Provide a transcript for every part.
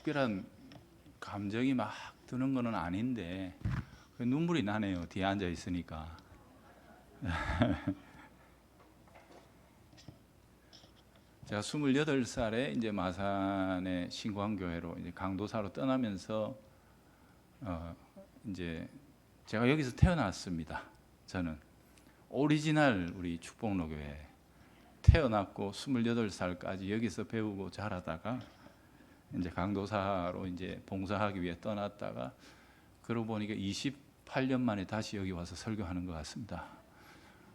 특별한 감정이 막 드는 거는 아닌데 눈물이 나네요. 뒤에 앉아 있으니까. 제가 28살에 이제 마산의 신광교회로 이제 강도사로 떠나면서 이제 제가 여기서 태어났습니다. 저는 오리지널 우리 축복로교회 태어났고 28살까지 여기서 배우고 자라다가 이제 강도사로 이제 봉사하기 위해 떠났다가 그러고 보니까 28년 만에 다시 여기 와서 설교하는 것 같습니다.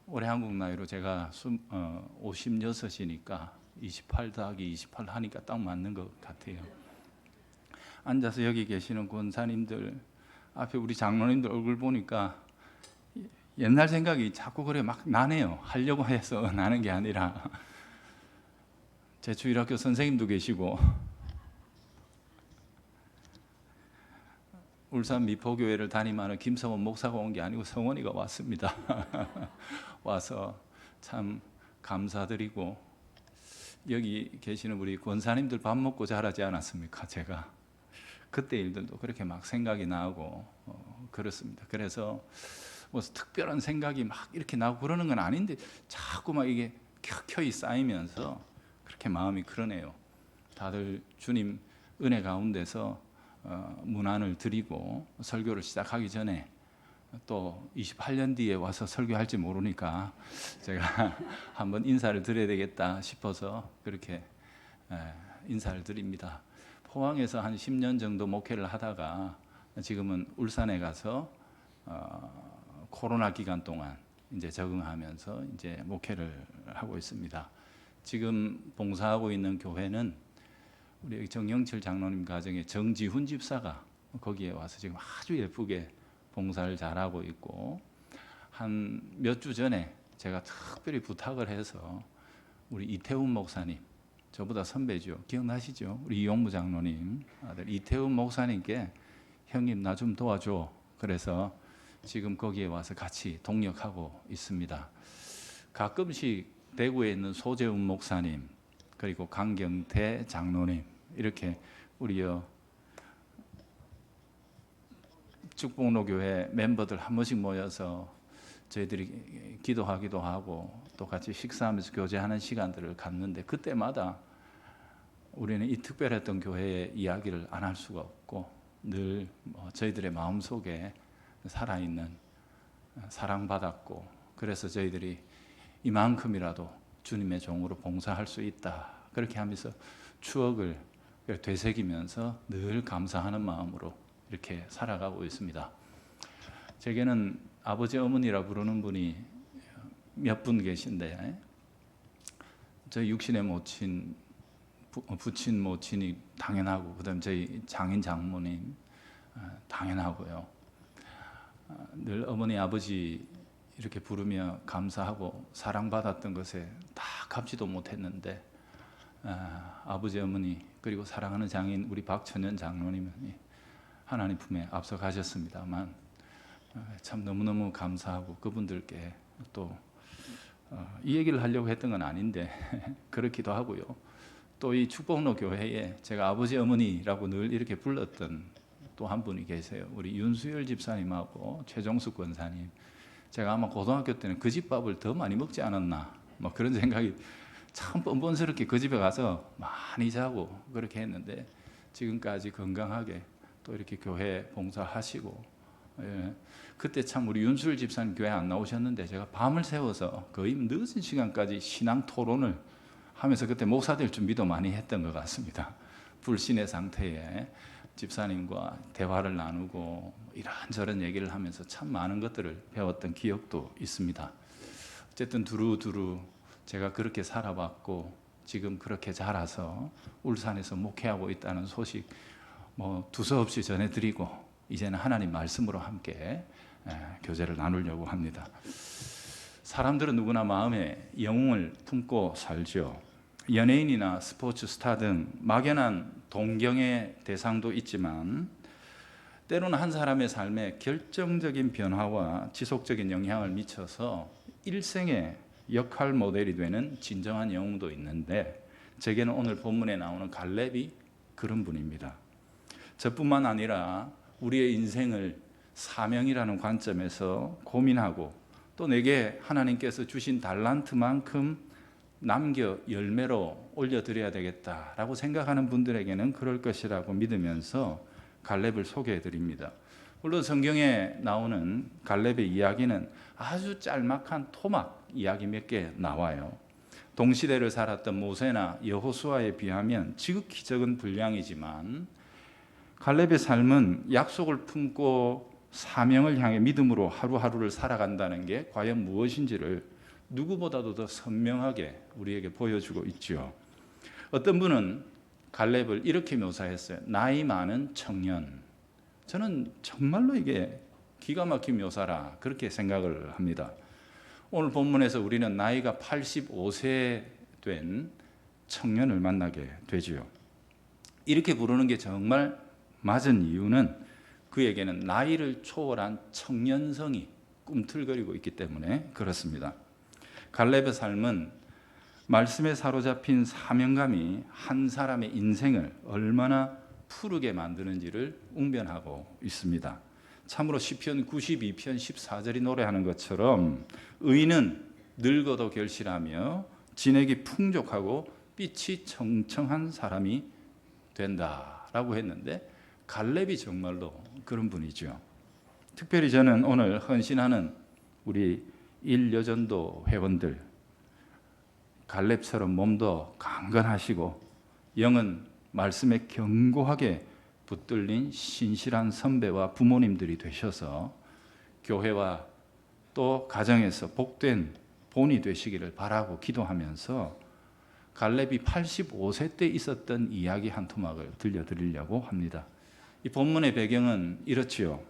올해 한국 나이로 제가 56이니까 28 더하기 28 하니까 딱 맞는 것 같아요. 앉아서 여기 계시는 권사님들 앞에 우리 장로님들 얼굴 보니까 옛날 생각이 자꾸 그래 막 나네요. 하려고 해서 나는 게 아니라 제 주일학교 선생님도 계시고 울산 미포교회를 담임하는 김성원 목사가 온 게 아니고 성원이가 왔습니다. 와서 참 감사드리고 여기 계시는 우리 권사님들 밥 먹고 자라지 않았습니까? 제가 그때 일들도 그렇게 막 생각이 나고 그렇습니다. 그래서 뭐 특별한 생각이 막 이렇게 나고 그러는 건 아닌데 자꾸 막 이게 켜켜이 쌓이면서 그렇게 마음이 그러네요. 다들 주님 은혜 가운데서 문안을 드리고 설교를 시작하기 전에 또 28년 뒤에 와서 설교할지 모르니까 제가 한번 인사를 드려야 되겠다 싶어서 그렇게 인사를 드립니다. 포항에서 한 10년 정도 목회를 하다가 지금은 울산에 가서 코로나 기간 동안 이제 적응하면서 이제 목회를 하고 있습니다. 지금 봉사하고 있는 교회는 우리 정영철 장로님 가정의 정지훈 집사가 거기에 와서 지금 아주 예쁘게 봉사를 잘하고 있고 한 몇 주 전에 제가 특별히 부탁을 해서 우리 이태훈 목사님 저보다 선배죠. 기억나시죠? 우리 이용무 장로님 아들 이태훈 목사님께 형님 나 좀 도와줘. 그래서 지금 거기에 와서 같이 동역하고 있습니다. 가끔씩 대구에 있는 소재훈 목사님 그리고 강경태 장로님 이렇게 우리 축복로교회 멤버들 한 번씩 모여서 저희들이 기도하기도 하고 또 같이 식사하면서 교제하는 시간들을 갖는데 그때마다 우리는 이 특별했던 교회의 이야기를 안 할 수가 없고 늘 저희들의 마음속에 살아있는 사랑받았고 그래서 저희들이 이만큼이라도 주님의 종으로 봉사할 수 있다 그렇게 하면서 추억을 되새기면서 늘 감사하는 마음으로 이렇게 살아가고 있습니다. 제게는 아버지 어머니라 부르는 분이 몇 분 계신데 저희 육신의 모친 부친 모친이 당연하고 그다음 저희 장인 장모님 당연하고요. 늘 어머니 아버지 이렇게 부르며 감사하고 사랑받았던 것에 다 갚지도 못했는데 아버지 어머니 그리고 사랑하는 장인 우리 박천연 장로님이 하나님 품에 앞서가셨습니다만 참 너무너무 감사하고 그분들께 또 이 얘기를 하려고 했던 건 아닌데 그렇기도 하고요. 또 이 축복로 교회에 제가 아버지 어머니라고 늘 이렇게 불렀던 또 한 분이 계세요. 우리 윤수열 집사님하고 최종숙 권사님. 제가 아마 고등학교 때는 그 집 밥을 더 많이 먹지 않았나 뭐 그런 생각이 참 뻔뻔스럽게 그 집에 가서 많이 자고 그렇게 했는데 지금까지 건강하게 또 이렇게 교회 봉사하시고 그때 참 우리 윤수열 집사님 교회 안 나오셨는데 제가 밤을 새워서 거의 늦은 시간까지 신앙 토론을 하면서 그때 목사 될 준비도 많이 했던 것 같습니다. 불신의 상태에 집사님과 대화를 나누고 이런저런 얘기를 하면서 참 많은 것들을 배웠던 기억도 있습니다. 어쨌든 두루두루 제가 그렇게 살아봤고 지금 그렇게 자라서 울산에서 목회하고 있다는 소식 뭐 두서없이 전해드리고 이제는 하나님 말씀으로 함께 교제를 나누려고 합니다. 사람들은 누구나 마음에 영웅을 품고 살죠. 연예인이나 스포츠 스타 등 막연한 동경의 대상도 있지만 때로는 한 사람의 삶에 결정적인 변화와 지속적인 영향을 미쳐서 일생의 역할 모델이 되는 진정한 영웅도 있는데 제게는 오늘 본문에 나오는 갈렙이 그런 분입니다. 저뿐만 아니라 우리의 인생을 사명이라는 관점에서 고민하고 또 내게 하나님께서 주신 달란트만큼 남겨 열매로 올려드려야 되겠다라고 생각하는 분들에게는 그럴 것이라고 믿으면서 갈렙을 소개해 드립니다. 물론 성경에 나오는 갈렙의 이야기는 아주 짤막한 토막 이야기 몇 개 나와요. 동시대를 살았던 모세나 여호수아에 비하면 지극히 적은 분량이지만 갈렙의 삶은 약속을 품고 사명을 향해 믿음으로 하루하루를 살아간다는 게 과연 무엇인지를 누구보다도 더 선명하게 우리에게 보여주고 있죠. 어떤 분은 갈렙을 이렇게 묘사했어요. 나이 많은 청년. 저는 정말로 이게 기가 막힌 묘사라 그렇게 생각을 합니다. 오늘 본문에서 우리는 나이가 85세 된 청년을 만나게 되지요. 이렇게 부르는 게 정말 맞은 이유는 그에게는 나이를 초월한 청년성이 꿈틀거리고 있기 때문에 그렇습니다. 갈렙의 삶은 말씀에 사로잡힌 사명감이 한 사람의 인생을 얼마나 푸르게 만드는지를 웅변하고 있습니다. 참으로 시편 92편 14절이 노래하는 것처럼 의인은 늙어도 결실하며 진액이 풍족하고 빛이 청청한 사람이 된다라고 했는데 갈렙이 정말로 그런 분이죠. 특별히 저는 오늘 헌신하는 우리 일여전도 회원들 갈렙처럼 몸도 강건하시고 영은 말씀에 견고하게 붙들린 신실한 선배와 부모님들이 되셔서 교회와 또 가정에서 복된 본이 되시기를 바라고 기도하면서 갈렙이 85세 때 있었던 이야기 한 토막을 들려드리려고 합니다. 이 본문의 배경은 이렇지요.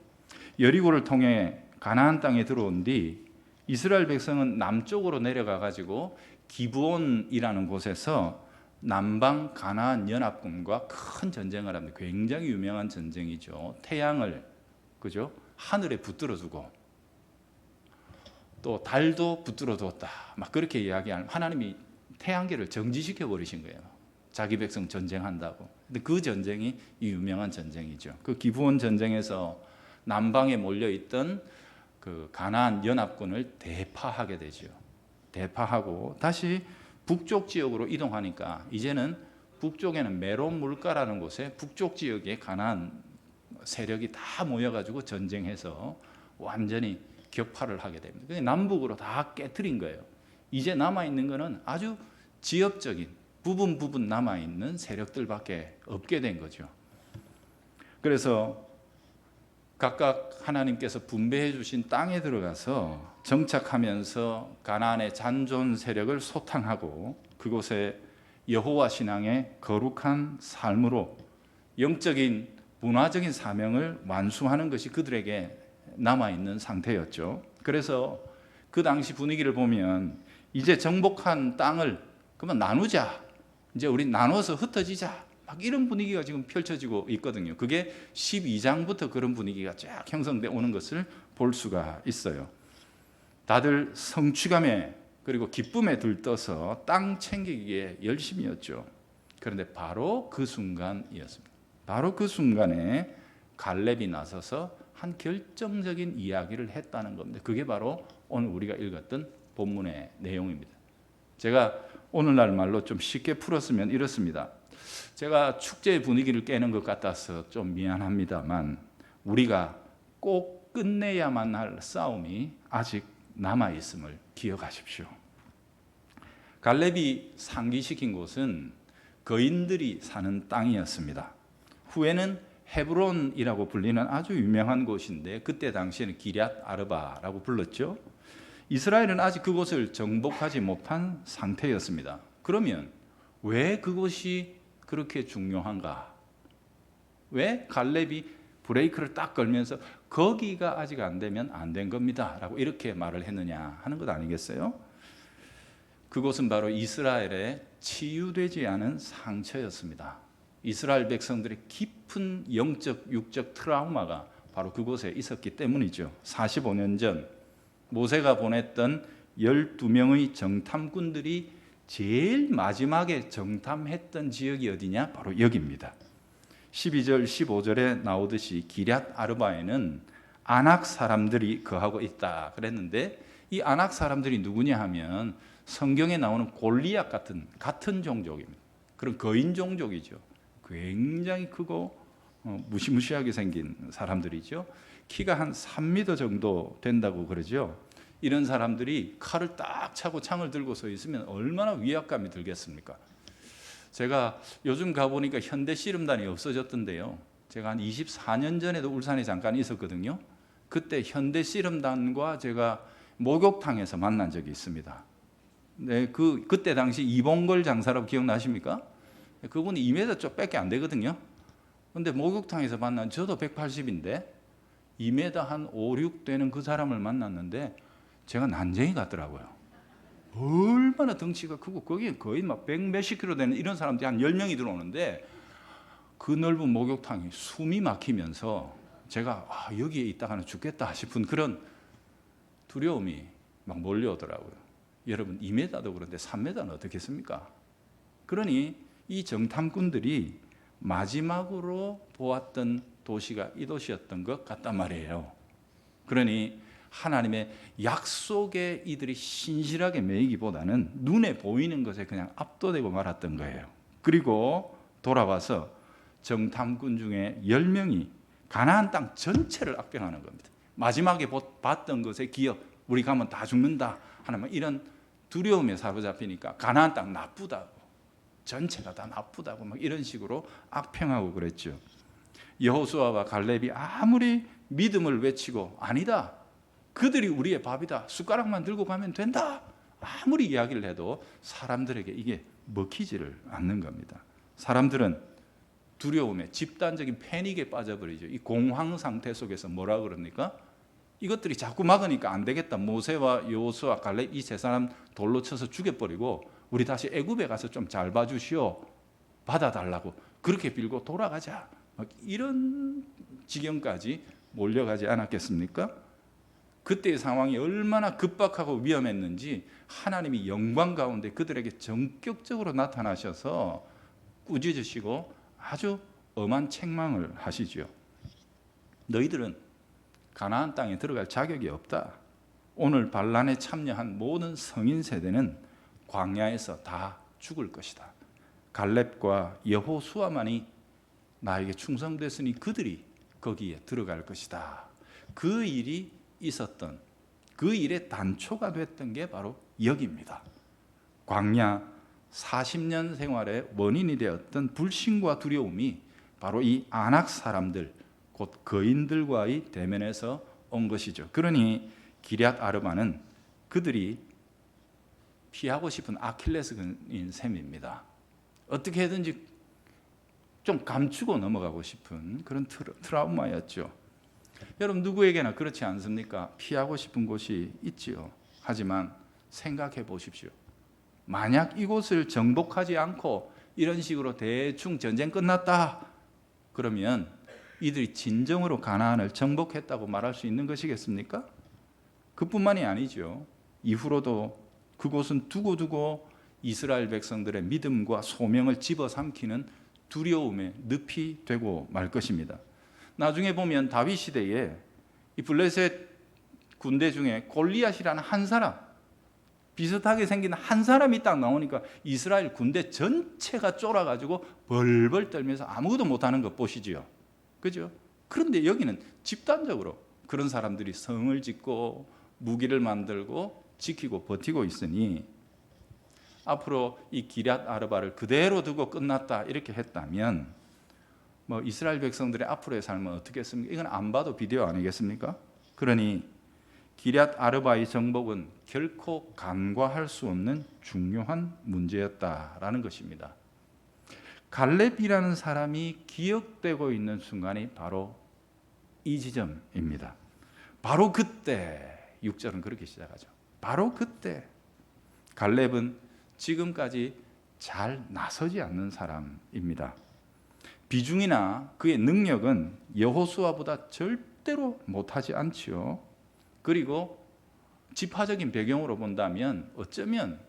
여리고를 통해 가나안 땅에 들어온 뒤 이스라엘 백성은 남쪽으로 내려가 가지고 기브온이라는 곳에서 남방 가나안 연합군과 큰 전쟁을 합니다. 굉장히 유명한 전쟁이죠. 태양을 그죠? 하늘에 붙들어 두고 또 달도 붙들어 두었다. 막 그렇게 이야기하는 하나님이 태양계를 정지시켜 버리신 거예요. 자기 백성 전쟁한다고. 근데 그 전쟁이 이 유명한 전쟁이죠. 그 기브온 전쟁에서 남방에 몰려 있던 그 가나안 연합군을 대파하게 되죠. 대파하고 다시 북쪽 지역으로 이동하니까 이제는 북쪽에는 메론 물가라는 곳에 북쪽 지역에 가나안 세력이 다 모여가지고 전쟁해서 완전히 격파를 하게 됩니다. 남북으로 다 깨트린 거예요. 이제 남아있는 거는 아주 지역적인 부분 남아있는 세력들밖에 없게 된 거죠. 그래서 각각 하나님께서 분배해 주신 땅에 들어가서 정착하면서 가나안의 잔존 세력을 소탕하고 그곳에 여호와 신앙의 거룩한 삶으로 영적인 문화적인 사명을 완수하는 것이 그들에게 남아있는 상태였죠. 그래서 그 당시 분위기를 보면 이제 정복한 땅을 그러면 나누자. 이제 우리 나눠서 흩어지자. 막 이런 분위기가 지금 펼쳐지고 있거든요. 그게 12장부터 그런 분위기가 쫙 형성돼 오는 것을 볼 수가 있어요. 다들 성취감에 그리고 기쁨에 들떠서 땅 챙기기에 열심이었죠. 그런데 바로 그 순간이었습니다. 바로 그 순간에 갈렙이 나서서 한 결정적인 이야기를 했다는 겁니다. 그게 바로 오늘 우리가 읽었던 본문의 내용입니다. 제가 오늘날 말로 좀 쉽게 풀었으면 이렇습니다. 제가 축제의 분위기를 깨는 것 같아서 좀 미안합니다만 우리가 꼭 끝내야만 할 싸움이 아직 남아있음을 기억하십시오. 갈렙이 상기시킨 곳은 거인들이 사는 땅이었습니다. 후에는 헤브론이라고 불리는 아주 유명한 곳인데 그때 당시에는 기럇 아르바라고 불렀죠. 이스라엘은 아직 그곳을 정복하지 못한 상태였습니다. 그러면 왜 그곳이 그렇게 중요한가? 왜 갈렙이 브레이크를 딱 걸면서 거기가 아직 안 되면 안 된 겁니다 라고 이렇게 말을 했느냐 하는 것 아니겠어요? 그곳은 바로 이스라엘의 치유되지 않은 상처였습니다. 이스라엘 백성들의 깊은 영적 육적 트라우마가 바로 그곳에 있었기 때문이죠. 45년 전 모세가 보냈던 12명의 정탐꾼들이 제일 마지막에 정탐했던 지역이 어디냐? 바로 여기입니다. 12절 15절에 나오듯이 기럇 아르바에는 아낙 사람들이 거하고 있다 그랬는데, 이 아낙 사람들이 누구냐 하면 성경에 나오는 골리앗 같은 종족입니다. 그런 거인 종족이죠. 굉장히 크고 무시무시하게 생긴 사람들이죠. 키가 한 3m 정도 된다고 그러죠. 이런 사람들이 칼을 딱 차고 창을 들고 서 있으면 얼마나 위압감이 들겠습니까? 제가 요즘 가보니까 현대 씨름단이 없어졌던데요. 제가 한 24년 전에도 울산에 잠깐 있었거든요. 그때 현대 씨름단과 제가 목욕탕에서 만난 적이 있습니다. 네, 그때 당시 이봉걸 장사라고 기억나십니까? 그분이 2m 쪽밖에 안 되거든요. 근데 목욕탕에서 만난, 저도 180인데 2m 한 5, 6 되는 그 사람을 만났는데 제가 난쟁이 같더라고요. 얼마나 덩치가 크고, 거기에 거의 막 100 몇십 킬로 되는 이런 사람들이 한 10명이 들어오는데, 그 넓은 목욕탕이 숨이 막히면서 제가 여기에 있다가는 죽겠다 싶은 그런 두려움이 막 몰려오더라고요. 여러분, 2m도 그런데 3m는 어떻겠습니까? 그러니 이 정탐꾼들이 마지막으로 보았던 도시가 이 도시였던 것 같단 말이에요. 그러니 하나님의 약속에 이들이 신실하게 매이기보다는 눈에 보이는 것에 그냥 압도되고 말았던 거예요. 그리고 돌아와서 정탐꾼 중에 10명이 가나안 땅 전체를 악평하는 겁니다. 마지막에 봤던 것에 기억, 우리 가면 다 죽는다 하는 이런 두려움에 사로잡히니까 가나안 땅 나쁘다고, 전체가 다 나쁘다고 막 이런 식으로 악평하고 그랬죠. 여호수아와 갈렙이 아무리 믿음을 외치고 아니다, 그들이 우리의 밥이다, 숟가락만 들고 가면 된다, 아무리 이야기를 해도 사람들에게 이게 먹히지를 않는 겁니다. 사람들은 두려움에, 집단적인 패닉에 빠져버리죠. 이 공황 상태 속에서 뭐라 그럽니까? 이것들이 자꾸 막으니까 안 되겠다. 모세와 여호수아, 갈렙 이 세 사람 돌로 쳐서 죽여버리고 우리 다시 애굽에 가서 좀 잘 봐주시오, 받아달라고 그렇게 빌고 돌아가자, 이런 지경까지 몰려가지 않았겠습니까? 그때의 상황이 얼마나 급박하고 위험했는지 하나님이 영광 가운데 그들에게 전격적으로 나타나셔서 꾸짖으시고 아주 엄한 책망을 하시죠. 너희들은 가나안 땅에 들어갈 자격이 없다. 오늘 반란에 참여한 모든 성인 세대는 광야에서 다 죽을 것이다. 갈렙과 여호수아만이 나에게 충성됐으니 그들이 거기에 들어갈 것이다. 그 일이 있었던, 그 일의 단초가 됐던 게 바로 여기입니다. 광야 40년 생활의 원인이 되었던 불신과 두려움이 바로 이 아낙 사람들, 곧 거인들과의 대면에서 온 것이죠. 그러니 기럇 아르바는 그들이 피하고 싶은 아킬레스건인 셈입니다. 어떻게 해든지 좀 감추고 넘어가고 싶은 그런 트라우마였죠. 여러분, 누구에게나 그렇지 않습니까? 피하고 싶은 곳이 있지요. 하지만 생각해 보십시오. 만약 이곳을 정복하지 않고 이런 식으로 대충 전쟁 끝났다 그러면 이들이 진정으로 가나안을 정복했다고 말할 수 있는 것이겠습니까? 그뿐만이 아니죠. 이후로도 그곳은 두고두고 이스라엘 백성들의 믿음과 소명을 집어삼키는 두려움의 늪이 되고 말 것입니다. 나중에 보면 다윗 시대에 이 블레셋 군대 중에 골리앗이라는 한 사람, 비슷하게 생긴 한 사람이 딱 나오니까 이스라엘 군대 전체가 쫄아가지고 벌벌 떨면서 아무것도 못하는 것 보시지요. 그죠? 그런데 여기는 집단적으로 그런 사람들이 성을 짓고 무기를 만들고 지키고 버티고 있으니, 앞으로 이 기럇 아르바를 그대로 두고 끝났다 이렇게 했다면 이스라엘 백성들의 앞으로의 삶은 어떻겠습니까? 이건 안 봐도 비디오 아니겠습니까? 그러니 기럇 아르바의 정복은 결코 간과할 수 없는 중요한 문제였다라는 것입니다. 갈렙이라는 사람이 기억되고 있는 순간이 바로 이 지점입니다. 바로 그때, 6절은 그렇게 시작하죠. 바로 그때 갈렙은 지금까지 잘 나서지 않는 사람입니다. 비중이나 그의 능력은 여호수아보다 절대로 못하지 않지요. 그리고 지파적인 배경으로 본다면 어쩌면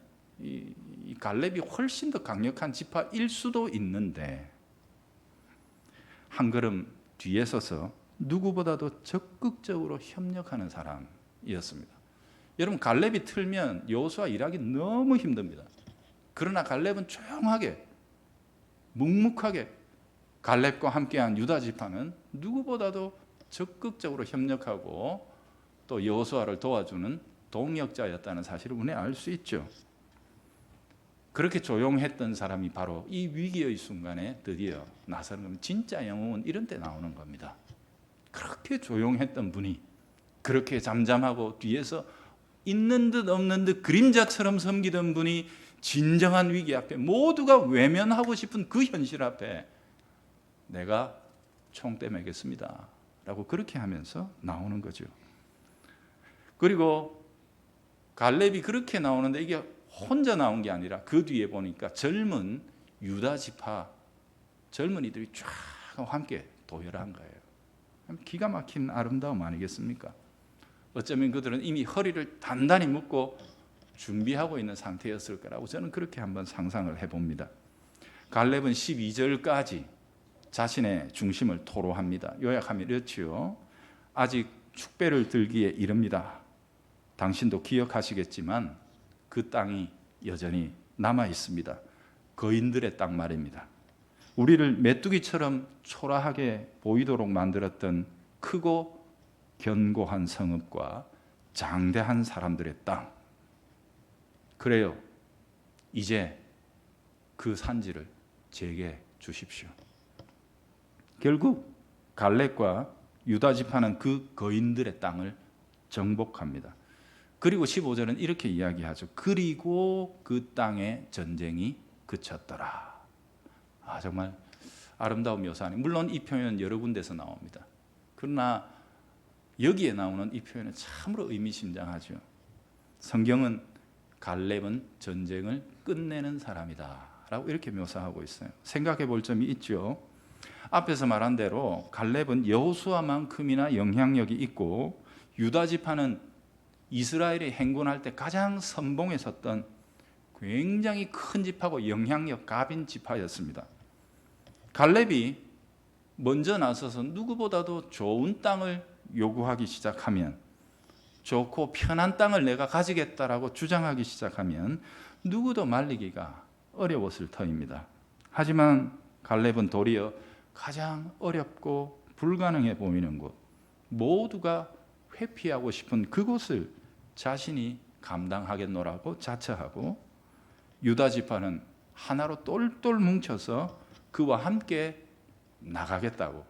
이 갈렙이 훨씬 더 강력한 지파일 수도 있는데, 한 걸음 뒤에 서서 누구보다도 적극적으로 협력하는 사람이었습니다. 여러분, 갈렙이 틀면 여호수아 일하기 너무 힘듭니다. 그러나 갈렙은 조용하게 묵묵하게 갈렙과 함께한 유다 지파는 누구보다도 적극적으로 협력하고 또 여호수아를 도와주는 동역자였다는 사실을 우리는 알 수 있죠. 그렇게 조용했던 사람이 바로 이 위기의 순간에 드디어 나서는 겁니다. 진짜 영웅은 이런 때 나오는 겁니다. 그렇게 조용했던 분이, 그렇게 잠잠하고 뒤에서 있는 듯 없는 듯 그림자처럼 섬기던 분이 진정한 위기 앞에, 모두가 외면하고 싶은 그 현실 앞에 내가 총대 매겠습니다 라고 그렇게 하면서 나오는 거죠. 그리고 갈렙이 그렇게 나오는데 이게 혼자 나온 게 아니라 그 뒤에 보니까 젊은 유다 지파 젊은이들이 쫙 함께 도열한 거예요. 기가 막힌 아름다움 아니겠습니까? 어쩌면 그들은 이미 허리를 단단히 묶고 준비하고 있는 상태였을 거라고 저는 그렇게 한번 상상을 해봅니다. 갈렙은 12절까지 자신의 중심을 토로합니다. 요약하면 이렇지요. 아직 축배를 들기에 이릅니다. 당신도 기억하시겠지만 그 땅이 여전히 남아 있습니다. 거인들의 땅 말입니다. 우리를 메뚜기처럼 초라하게 보이도록 만들었던 크고 견고한 성읍과 장대한 사람들의 땅. 그래요. 이제 그 산지를 제게 주십시오. 결국 갈렙과 유다 지파는 그 거인들의 땅을 정복합니다. 그리고 15절은 이렇게 이야기하죠. 그리고 그 땅의 전쟁이 그쳤더라. 정말 아름다운 묘사네. 물론 이 표현은 여러 군데서 나옵니다. 그러나 여기에 나오는 이 표현은 참으로 의미심장하죠. 성경은 갈렙은 전쟁을 끝내는 사람이다 라고 이렇게 묘사하고 있어요. 생각해 볼 점이 있죠. 앞에서 말한 대로 갈렙은 여호수아만큼이나 영향력이 있고 유다 지파는 이스라엘이 행군할 때 가장 선봉에 섰던 굉장히 큰 지파고 영향력 갑인 지파였습니다. 갈렙이 먼저 나서서 누구보다도 좋은 땅을 요구하기 시작하면, 좋고 편한 땅을 내가 가지겠다라고 주장하기 시작하면 누구도 말리기가 어려웠을 터입니다. 하지만 갈렙은 도리어 가장 어렵고 불가능해 보이는 곳, 모두가 회피하고 싶은 그곳을 자신이 감당하겠노라고 자처하고, 유다 지파는 하나로 똘똘 뭉쳐서 그와 함께 나가겠다고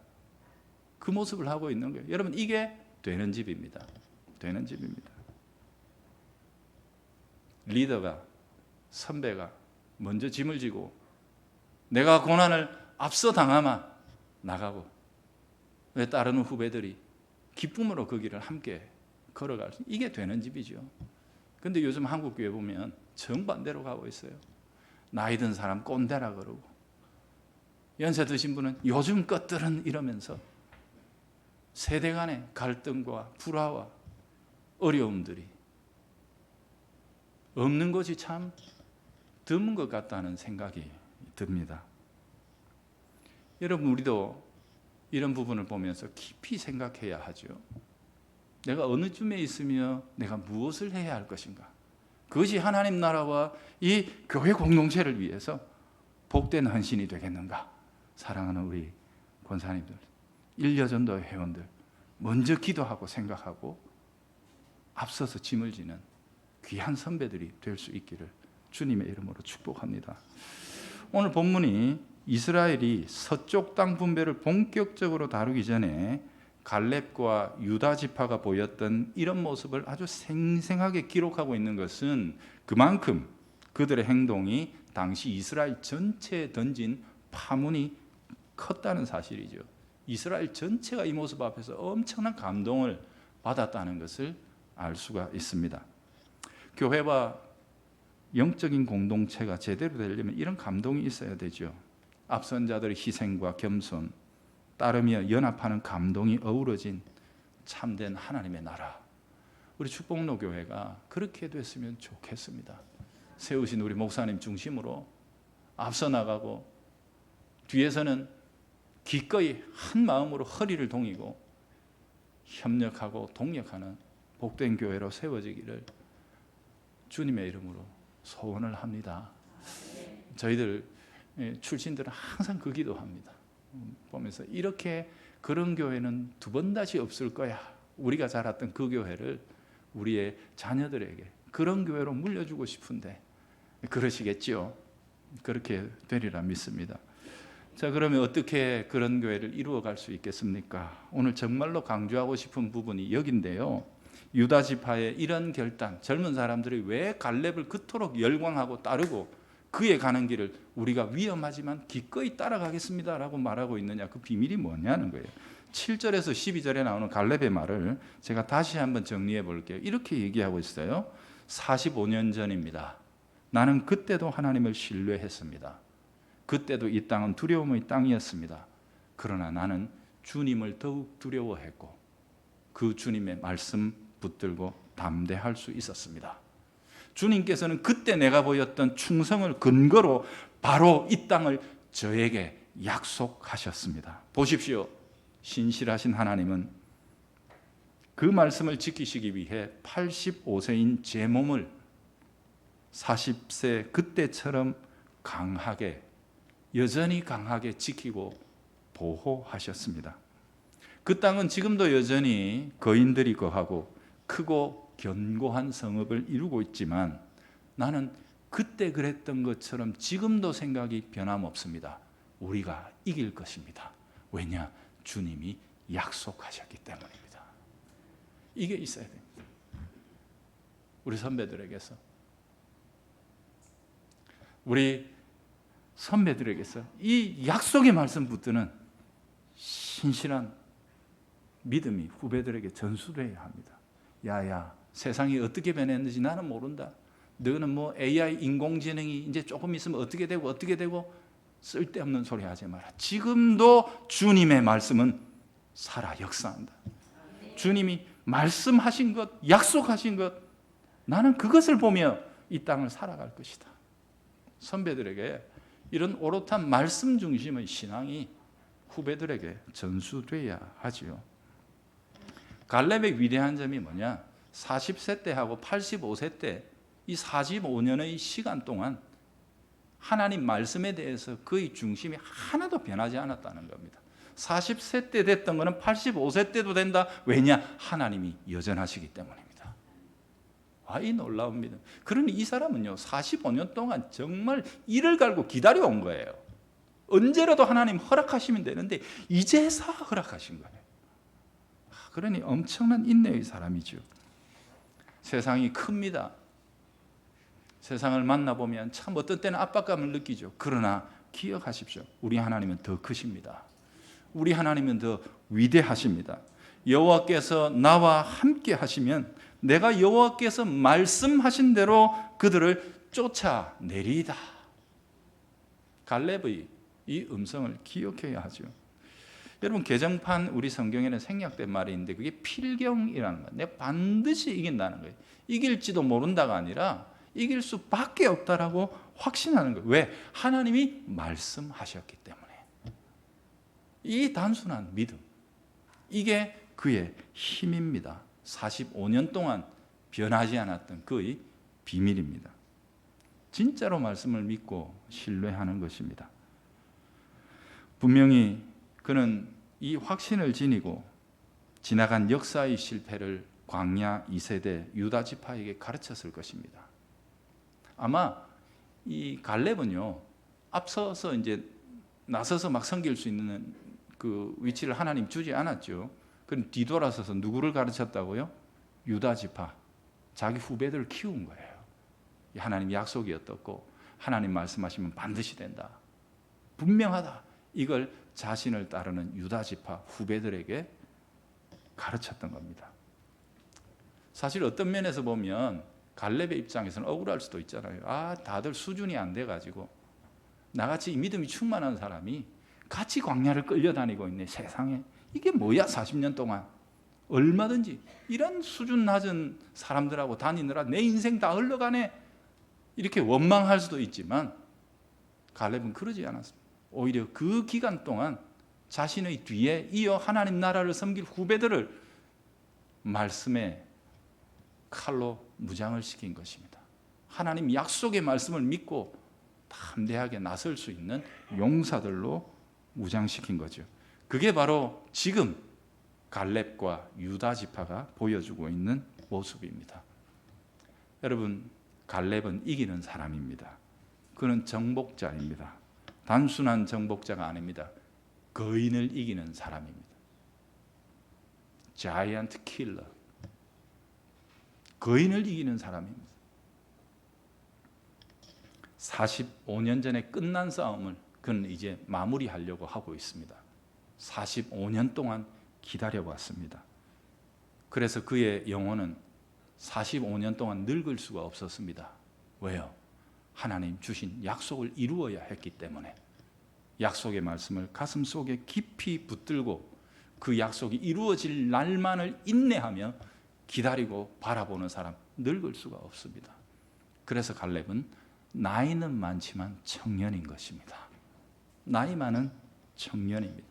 그 모습을 하고 있는 거예요. 여러분, 이게 되는 집입니다. 되는 집입니다. 리더가, 선배가 먼저 짐을 지고 내가 고난을 앞서 당하마 나가고, 왜 다른 후배들이 기쁨으로 그 길을 함께 걸어갈 수, 이게 되는 집이죠. 근데 요즘 한국 교회 보면 정반대로 가고 있어요. 나이 든 사람 꼰대라 그러고, 연세 드신 분은 요즘 것들은 이러면서 세대 간의 갈등과 불화와 어려움들이 없는 것이 참 드문 것 같다는 생각이 듭니다. 여러분, 우리도 이런 부분을 보면서 깊이 생각해야 하죠. 내가 어느 쯤에 있으며 내가 무엇을 해야 할 것인가? 그것이 하나님 나라와 이 교회 공동체를 위해서 복된 헌신이 되겠는가? 사랑하는 우리 권사님들, 일여전도 회원들, 먼저 기도하고 생각하고 앞서서 짐을 지는 귀한 선배들이 될 수 있기를 주님의 이름으로 축복합니다. 오늘 본문이 이스라엘이 서쪽 땅 분배를 본격적으로 다루기 전에 갈렙과 유다 지파가 보였던 이런 모습을 아주 생생하게 기록하고 있는 것은 그만큼 그들의 행동이 당시 이스라엘 전체에 던진 파문이 컸다는 사실이죠. 이스라엘 전체가 이 모습 앞에서 엄청난 감동을 받았다는 것을 알 수가 있습니다. 교회와 영적인 공동체가 제대로 되려면 이런 감동이 있어야 되죠. 앞선 자들의 희생과 겸손, 따르며 연합하는 감동이 어우러진 참된 하나님의 나라, 우리 축복로 교회가 그렇게 됐으면 좋겠습니다. 세우신 우리 목사님 중심으로 앞서 나가고 뒤에서는 기꺼이 한 마음으로 허리를 동이고 협력하고 동력하는 복된 교회로 세워지기를 주님의 이름으로 소원을 합니다. 저희들 출신들은 항상 그 기도합니다. 보면서 이렇게 그런 교회는 두 번 다시 없을 거야. 우리가 자랐던 그 교회를 우리의 자녀들에게 그런 교회로 물려주고 싶은데 그러시겠죠. 그렇게 되리라 믿습니다. 자, 그러면 어떻게 그런 교회를 이루어갈 수 있겠습니까? 오늘 정말로 강조하고 싶은 부분이 여기인데요. 유다 지파의 이런 결단, 젊은 사람들이 왜 갈렙을 그토록 열광하고 따르고 그에 가는 길을 우리가 위험하지만 기꺼이 따라가겠습니다라고 말하고 있느냐, 그 비밀이 뭐냐는 거예요. 7절에서 12절에 나오는 갈렙의 말을 제가 다시 한번 정리해 볼게요. 이렇게 얘기하고 있어요. 45년 전입니다. 나는 그때도 하나님을 신뢰했습니다. 그때도 이 땅은 두려움의 땅이었습니다. 그러나 나는 주님을 더욱 두려워했고 그 주님의 말씀 붙들고 담대할 수 있었습니다. 주님께서는 그때 내가 보였던 충성을 근거로 바로 이 땅을 저에게 약속하셨습니다. 보십시오. 신실하신 하나님은 그 말씀을 지키시기 위해 85세인 제 몸을 40세 그때처럼 강하게, 여전히 강하게 지키고 보호하셨습니다. 그 땅은 지금도 여전히 거인들이 거하고 크고 견고한 성읍을 이루고 있지만 나는 그때 그랬던 것처럼 지금도 생각이 변함없습니다. 우리가 이길 것입니다. 왜냐? 주님이 약속하셨기 때문입니다. 이게 있어야 됩니다. 우리 선배들에게서, 우리 선배들에게서 이 약속의 말씀 붙드는 신실한 믿음이 후배들에게 전수되어야 합니다. 야야, 세상이 어떻게 변했는지 나는 모른다. 너는 뭐 AI 인공지능이 이제 조금 있으면 어떻게 되고 쓸데없는 소리 하지 마라. 지금도 주님의 말씀은 살아 역사한다. 주님이 말씀하신 것, 약속하신 것, 나는 그것을 보며 이 땅을 살아갈 것이다. 선배들에게 이런 오롯한 말씀 중심의 신앙이 후배들에게 전수돼야 하지요. 갈렙의 위대한 점이 뭐냐? 40세 때하고 85세 때 이 45년의 시간 동안 하나님 말씀에 대해서 그의 중심이 하나도 변하지 않았다는 겁니다. 40세 때 됐던 것은 85세 때도 된다. 왜냐? 하나님이 여전하시기 때문입니다. 이 놀라운 믿음. 그러니 이 사람은요, 45년 동안 정말 이를 갈고 기다려온 거예요. 언제라도 하나님 허락하시면 되는데 이제서 허락하신 거예요. 그러니 엄청난 인내의 사람이죠. 세상이 큽니다. 세상을 만나보면 참 어떤 때는 압박감을 느끼죠. 그러나 기억하십시오. 우리 하나님은 더 크십니다. 우리 하나님은 더 위대하십니다. 여호와께서 나와 함께 하시면 내가 여호와께서 말씀하신 대로 그들을 쫓아내리이다. 갈렙의 이 음성을 기억해야 하죠. 여러분, 개정판 우리 성경에는 생략된 말이 있는데 그게 필경이라는 거예요. 내가 반드시 이긴다는 거예요. 이길지도 모른다가 아니라 이길 수밖에 없다라고 확신하는 거예요. 왜? 하나님이 말씀하셨기 때문에. 이 단순한 믿음, 이게 그의 힘입니다. 45년 동안 변하지 않았던 그의 비밀입니다. 진짜로 말씀을 믿고 신뢰하는 것입니다. 분명히 그는 이 확신을 지니고 지나간 역사의 실패를 광야 2세대 유다 지파에게 가르쳤을 것입니다. 아마 이 갈렙은요, 앞서서 이제 나서서 막 섬길 수 있는 그 위치를 하나님 주지 않았죠. 그럼 뒤돌아서서 누구를 가르쳤다고요? 유다 지파, 자기 후배들을 키운 거예요. 하나님 약속이었고 하나님 말씀하시면 반드시 된다, 분명하다, 이걸 자신을 따르는 유다 지파 후배들에게 가르쳤던 겁니다. 사실 어떤 면에서 보면 갈렙의 입장에서는 억울할 수도 있잖아요. 다들 수준이 안 돼가지고 나같이 믿음이 충만한 사람이 같이 광야를 끌려다니고 있네. 세상에 이게 뭐야, 40년 동안 얼마든지 이런 수준 낮은 사람들하고 다니느라 내 인생 다 흘러가네, 이렇게 원망할 수도 있지만 갈렙은 그러지 않았습니다. 오히려 그 기간 동안 자신의 뒤에 이어 하나님 나라를 섬길 후배들을 말씀의 칼로 무장을 시킨 것입니다. 하나님 약속의 말씀을 믿고 담대하게 나설 수 있는 용사들로 무장시킨 거죠. 그게 바로 지금 갈렙과 유다 지파가 보여주고 있는 모습입니다. 여러분, 갈렙은 이기는 사람입니다. 그는 정복자입니다. 단순한 정복자가 아닙니다. 거인을 이기는 사람입니다. 자이언트 킬러. 거인을 이기는 사람입니다. 45년 전에 끝난 싸움을 그는 이제 마무리하려고 하고 있습니다. 45년 동안 기다려왔습니다. 그래서 그의 영혼은 45년 동안 늙을 수가 없었습니다. 왜요? 하나님 주신 약속을 이루어야 했기 때문에. 약속의 말씀을 가슴 속에 깊이 붙들고 그 약속이 이루어질 날만을 인내하며 기다리고 바라보는 사람, 늙을 수가 없습니다. 그래서 갈렙은 나이는 많지만 청년인 것입니다. 나이 많은 청년입니다.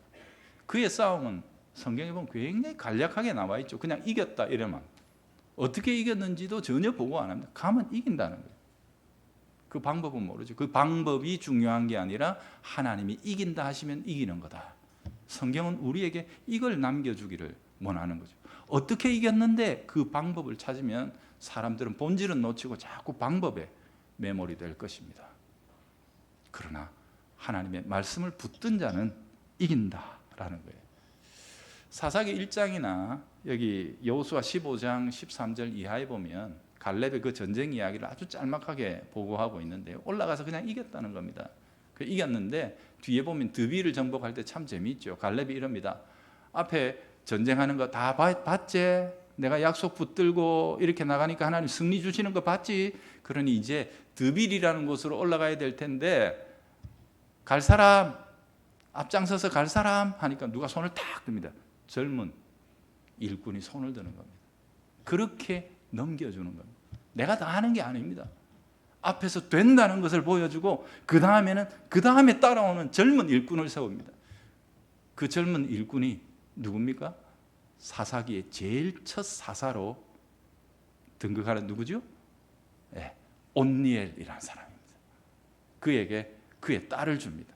그의 싸움은 성경에 보면 굉장히 간략하게 나와 있죠. 그냥 이겼다 이래만. 어떻게 이겼는지도 전혀 보고 안 합니다. 가면 이긴다는 거예요. 그 방법은 모르죠. 그 방법이 중요한 게 아니라 하나님이 이긴다 하시면 이기는 거다. 성경은 우리에게 이걸 남겨주기를 원하는 거죠. 어떻게 이겼는데 그 방법을 찾으면 사람들은 본질은 놓치고 자꾸 방법에 매몰이 될 것입니다. 그러나 하나님의 말씀을 붙든 자는 이긴다라는 거예요. 사사기 1장이나 여기 여호수아 15장 13절 이하에 보면 갈렙의 그 전쟁 이야기를 아주 짤막하게 보고하고 있는데 올라가서 그냥 이겼다는 겁니다. 그 이겼는데 뒤에 보면 드비를 정복할 때 참 재미있죠. 갈렙이 이럽니다. 앞에 전쟁하는 거 다 봤지? 내가 약속 붙들고 이렇게 나가니까 하나님 승리 주시는 거 봤지? 그러니 이제 드빌이라는 곳으로 올라가야 될 텐데 갈 사람, 앞장서서 갈 사람 하니까 누가 손을 탁 듭니다. 젊은 일꾼이 손을 드는 겁니다. 그렇게 넘겨주는 겁니다. 내가 다 하는 게 아닙니다. 앞에서 된다는 것을 보여주고 그 다음에 따라오는 젊은 일꾼을 세웁니다. 그 젊은 일꾼이 누굽니까? 사사기의 제일 첫 사사로 등극하는 누구죠? 네, 온니엘이라는 사람입니다. 그에게 그의 딸을 줍니다.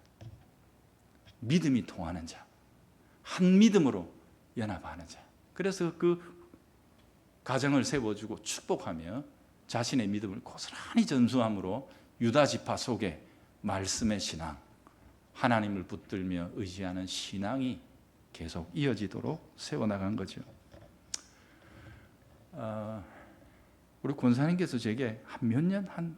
믿음이 통하는 자, 한 믿음으로 연합하는 자. 그래서 그 가정을 세워주고 축복하며 자신의 믿음을 고스란히 전수함으로 유다 지파 속에 말씀의 신앙, 하나님을 붙들며 의지하는 신앙이 계속 이어지도록 세워나간 거죠. 우리 권사님께서 제게 한 몇 년, 한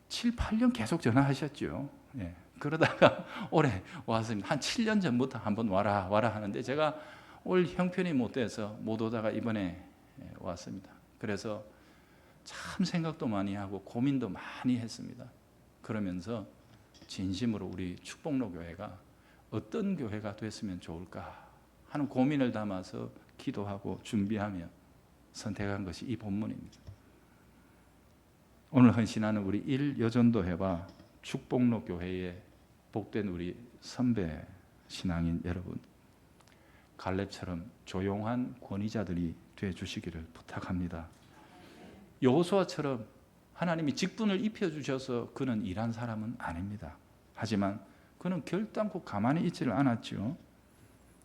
7, 8년 계속 전화하셨죠. 예. 그러다가 올해 왔습니다. 한 7년 전부터 한번 와라 하는데 제가 올 형편이 못 돼서 못 오다가 이번에 왔습니다. 그래서 참 생각도 많이 하고 고민도 많이 했습니다. 그러면서 진심으로 우리 축복로 교회가 어떤 교회가 됐으면 좋을까 하는 고민을 담아서 기도하고 준비하며 선택한 것이 이 본문입니다. 오늘 헌신하는 우리 1여전도회와 축복로 교회의 복된 우리 선배 신앙인 여러분, 갈렙처럼 조용한 권위자들이 되어주시기를 부탁합니다. 여호수아처럼 하나님이 직분을 입혀주셔서 그는 일한 사람은 아닙니다. 하지만 그는 결단코 가만히 있지를 않았죠.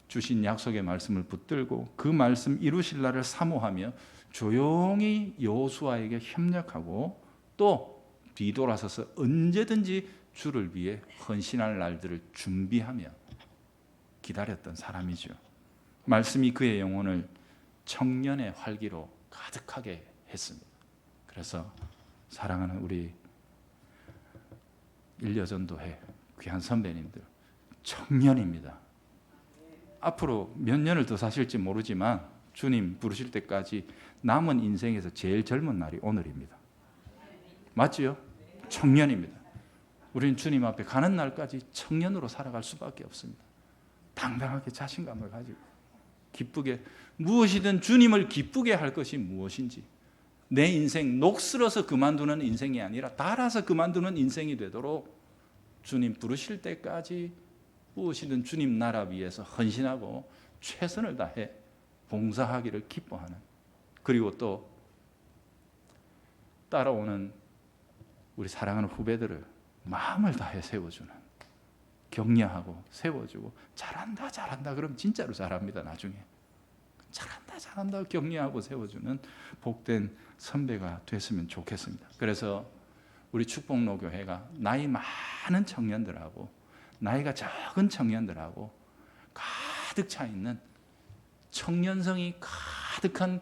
주신 약속의 말씀을 붙들고 그 말씀 이루실 날을 사모하며 조용히 여호수아에게 협력하고 또 뒤돌아서서 언제든지 주를 위해 헌신할 날들을 준비하며 기다렸던 사람이죠. 말씀이 그의 영혼을 청년의 활기로 가득하게 했습니다. 그래서 사랑하는 우리 1여전도회 귀한 선배님들, 청년입니다. 앞으로 몇 년을 더 사실지 모르지만 주님 부르실 때까지 남은 인생에서 제일 젊은 날이 오늘입니다. 맞지요? 청년입니다. 우리는 주님 앞에 가는 날까지 청년으로 살아갈 수밖에 없습니다. 당당하게 자신감을 가지고 기쁘게, 무엇이든 주님을 기쁘게 할 것이 무엇인지, 내 인생 녹슬어서 그만두는 인생이 아니라 달아서 그만두는 인생이 되도록 주님 부르실 때까지 기쁘시는 주님 나라 위해서 헌신하고 최선을 다해 봉사하기를 기뻐하는, 그리고 또 따라오는 우리 사랑하는 후배들을 마음을 다해 세워주는, 격려하고 세워주고, 잘한다 잘한다 그럼 진짜로 잘합니다. 나중에 잘한다 잘한다 격려하고 세워주는 복된 선배가 됐으면 좋겠습니다. 그래서 우리 축복로교회가 나이 많은 청년들하고 나이가 적은 청년들하고 가득 차 있는 청년성이 가득한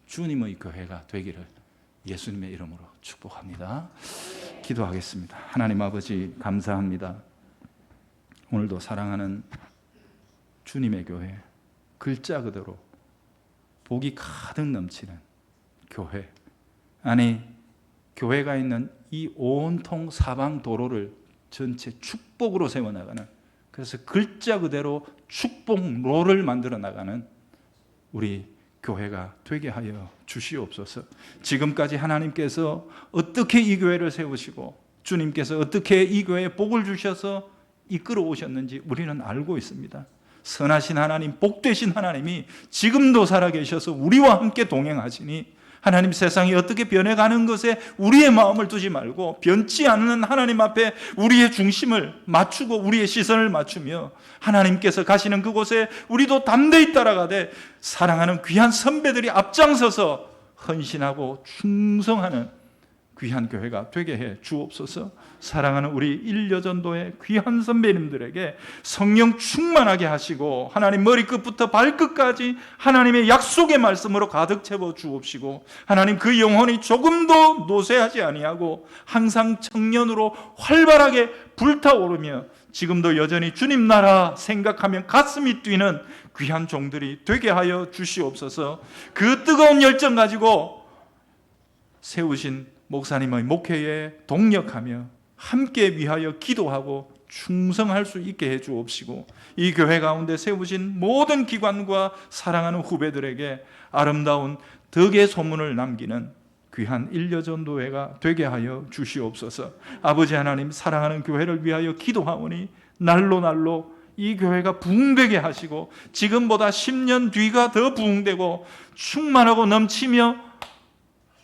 주님의 교회가 되기를 예수님의 이름으로 축복합니다. 기도하겠습니다. 하나님 아버지, 감사합니다. 오늘도 사랑하는 주님의 교회, 글자 그대로 복이 가득 넘치는 교회, 아니 교회가 있는 이 온통 사방 도로를 전체 축복으로 세워나가는, 그래서 글자 그대로 축복로를 만들어 나가는 우리 교회가 되게 하여 주시옵소서. 지금까지 하나님께서 어떻게 이 교회를 세우시고 주님께서 어떻게 이 교회에 복을 주셔서 이끌어 오셨는지 우리는 알고 있습니다. 선하신 하나님, 복되신 하나님이 지금도 살아계셔서 우리와 함께 동행하시니 하나님, 세상이 어떻게 변해가는 것에 우리의 마음을 두지 말고 변치 않는 하나님 앞에 우리의 중심을 맞추고 우리의 시선을 맞추며 하나님께서 가시는 그곳에 우리도 담대히 따라가되 사랑하는 귀한 선배들이 앞장서서 헌신하고 충성하는 귀한 교회가 되게 해 주옵소서. 사랑하는 우리 일여전도의 귀한 선배님들에게 성령 충만하게 하시고 하나님 머리끝부터 발끝까지 하나님의 약속의 말씀으로 가득 채워 주옵시고 하나님 그 영혼이 조금도 노쇠하지 아니하고 항상 청년으로 활발하게 불타오르며 지금도 여전히 주님 나라 생각하면 가슴이 뛰는 귀한 종들이 되게 하여 주시옵소서. 그 뜨거운 열정 가지고 세우신 목사님의 목회에 동력하며 함께 위하여 기도하고 충성할 수 있게 해 주옵시고 이 교회 가운데 세우신 모든 기관과 사랑하는 후배들에게 아름다운 덕의 소문을 남기는 귀한 일여전도회가 되게 하여 주시옵소서. 아버지 하나님, 사랑하는 교회를 위하여 기도하오니 날로 날로 이 교회가 부흥되게 하시고 지금보다 10년 뒤가 더 부흥되고 충만하고 넘치며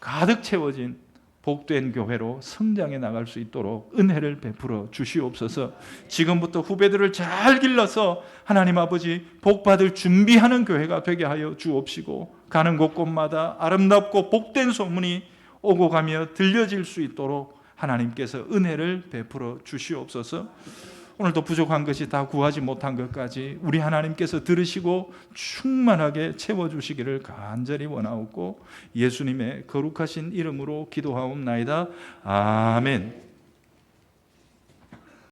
가득 채워진 복된 교회로 성장해 나갈 수 있도록 은혜를 베풀어 주시옵소서. 지금부터 후배들을 잘 길러서 하나님 아버지 복받을 준비하는 교회가 되게 하여 주옵시고 가는 곳곳마다 아름답고 복된 소문이 오고 가며 들려질 수 있도록 하나님께서 은혜를 베풀어 주시옵소서. 오늘도 부족한 것이 다 구하지 못한 것까지 우리 하나님께서 들으시고 충만하게 채워주시기를 간절히 원하옵고 예수님의 거룩하신 이름으로 기도하옵나이다. 아멘.